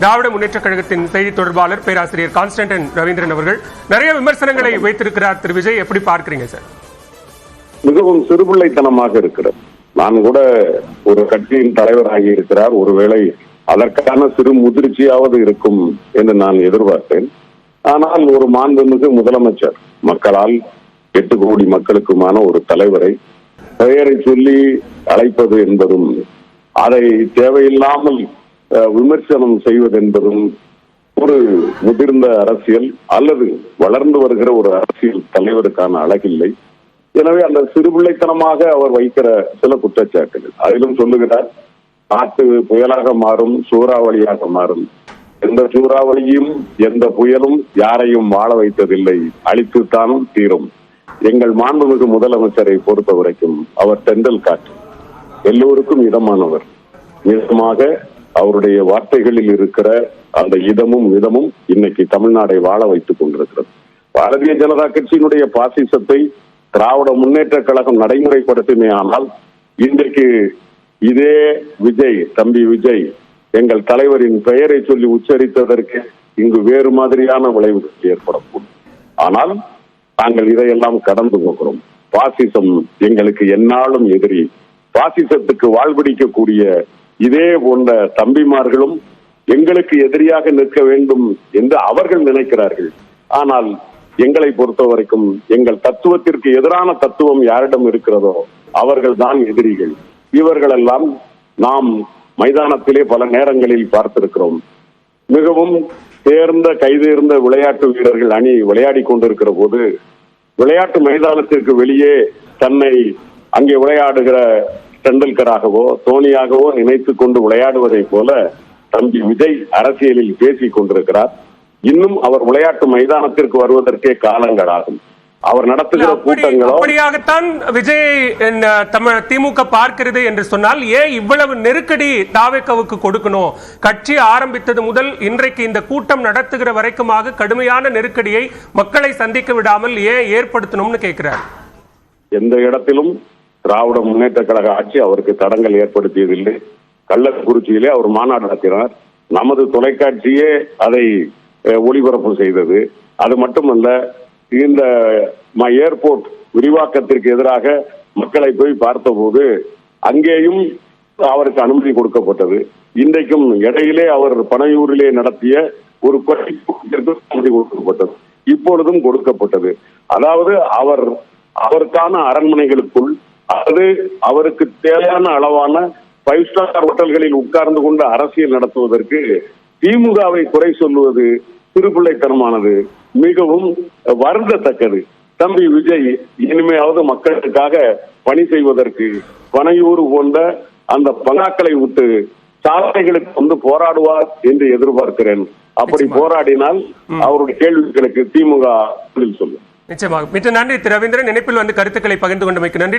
திராவிட முன்னேற்ற கழகத்தின் செய்தி தொடர்பாளர் பேராசிரியர் கான்ஸ்டன்டைன் ரவீந்திரன் அவர்கள் நிறைய விமர்சனங்களை வைத்திருக்கிறார். திரு விஜய், எப்படி பார்க்கிறீங்க சார்? மிகவும் சிறுபிள்ளைத்தனமாக இருக்கிறது. நான் கூட ஒரு கட்சியின் தலைவராகி இருக்கிறார், ஒருவேளை அதற்கான சிறு முதிர்ச்சியாவது இருக்கும் என்று நான் எதிர்பார்த்தேன். ஆனால் ஒரு மாண்புமிகு முதலமைச்சர், மக்களால் 8 கோடி மக்களுக்குமான ஒரு தலைவரை பெயரை சொல்லி அழைப்பது என்பதும், அதை தேவையில்லாமல் விமர்சனம் செய்வது என்பதும் ஒரு முதிர்ந்த அரசியல் அல்லது வளர்ந்து வருகிற ஒரு அரசியல் தலைவருக்கான அழகில்லை. எனவே அந்த சிறுபிள்ளைத்தனமாக அவர் வைக்கிற சில குற்றச்சாட்டுகள், அதிலும் சொல்லுகிறார் நாட்டு புயலாக மாறும், சூறாவளியாக மாறும். எந்த சூறாவளியும் எந்த புயலும் யாரையும் வாழ வைத்ததில்லை, அழித்துத்தானும் தீரும். எங்கள் மாண்புமிகு முதலமைச்சரை பொறுத்த வரைக்கும் அவர் தென்றல் காற்று, எல்லோருக்கும் இதமானவர். இதமாக அவருடைய வார்த்தைகளில் இருக்கிற அந்த இதமும் மிதமும் இன்னைக்கு தமிழ்நாடை வாழ வைத்துக் கொண்டிருக்கிறது. பாரதிய ஜனதா கட்சியினுடைய பாசிசத்தை திராவிட முன்னேற்ற கழகம் நடைமுறைப்படுத்துமே. ஆனால் இன்றைக்கு இதே விஜய், தம்பி விஜய், எங்கள் தலைவரின் பெயரை சொல்லி உச்சரித்ததற்கு இங்கு வேறு மாதிரியான விளைவுகள் ஏற்படக்கூடும். ஆனால் நாங்கள் இதையெல்லாம் கடந்து போகிறோம். பாசிசம் எங்களுக்கு எந்நாளும் எதிரி. பாசிசத்துக்கு வாழ்பிடிக்கக்கூடிய இதே போன்ற தம்பிமார்களும் எங்களுக்கு எதிரியாக நிற்க வேண்டும் என்று அவர்கள் நினைக்கிறார்கள். ஆனால் எங்களை பொறுத்த வரைக்கும் எங்கள் தத்துவத்திற்கு எதிரான தத்துவம் யாரிடம் இருக்கிறதோ அவர்கள் தான் எதிரிகள். இவர்களெல்லாம் நாம் மைதானத்திலே பல நேரங்களில் பார்த்திருக்கிறோம். மிகவும் தேர்ந்த கைதேர்ந்த விளையாட்டு வீரர்கள் அணி விளையாடி கொண்டிருக்கிற போது விளையாட்டு மைதானத்திற்கு வெளியே தன்னை அங்கே விளையாடுகிற டெண்டுல்கராகவோ தோனியாகவோ நினைத்துக் கொண்டு விளையாடுவதை போல தம்பி விஜய் அரசியலில் பேசிக் கொண்டிருக்கிறார். இன்னும் அவர் விளையாட்டு மைதானத்திற்கு வருவதற்கே காலங்களாகும். அவர் நடத்துகிற கூட்டங்களோ அப்படியாகத்தான் விஜய் திமுக பார்க்கிறது என்று சொன்னால் ஏன் இவ்வளவு நெருக்கடி தாவேக்காவுக்கு கொடுக்கணும்? கட்சி ஆரம்பித்தது முதல் இன்றைக்கு இந்த கூட்டம் நடத்துகிற வரைக்குமாக கடுமையான நெருக்கடியை மக்களை சந்திக்க விடாமல் ஏன் ஏற்படுத்தணும்னு கேட்கிறார். எந்த இடத்திலும் திராவிட முன்னேற்ற கழக ஆட்சி அவருக்கு தடங்கள் ஏற்படுத்தியதில்லை. கள்ளக்குறிச்சியிலே அவர் மாநாடு நடத்தினார். நமது தொலைக்காட்சியே அதை ஒளிபரப்பு செய்தது. அது மட்டுமல்ல, இந்த ஏர்போர்ட் விரிவாக்கத்திற்கு எதிராக மக்களை போய் பார்த்தபோது அங்கேயும் அவருக்கு அனுமதி கொடுக்கப்பட்டது. இன்றைக்கும் இடையிலே அவர் பனையூரிலே நடத்திய ஒரு அனுமதி கொடுக்கப்பட்டது, இப்பொழுதும் கொடுக்கப்பட்டது. அதாவது அவருக்கான அரண்மனைகளுக்குள் அது அவருக்கு தேவையான அளவான 5 ஸ்டார் ஹோட்டல்களில் உட்கார்ந்து கொண்டு அரசியல் நடத்துவதற்கு திமுகவை குறை சொல்லுவது சிறுபிள்ளைத்தனமானது, மிகவும் வருந்தத்தக்கது. தம்பி விஜய் இனிமையாவது மக்களுக்காக பணி செய்வதற்கு பனையூர் போன்ற அந்த பங்காக்களை விட்டு சாலைகளுக்கு வந்து போராடுவார் என்று எதிர்பார்க்கிறேன். அப்படி போராடினால் அவருடைய கேள்விகளுக்கு திமுக பதில் சொல்லும். நிச்சயமாக. மிக நன்றி திரு ரவீந்திரன், இணைப்பில் வந்து கருத்துக்களை பகிர்ந்து கொண்டமைக்கு நன்றி.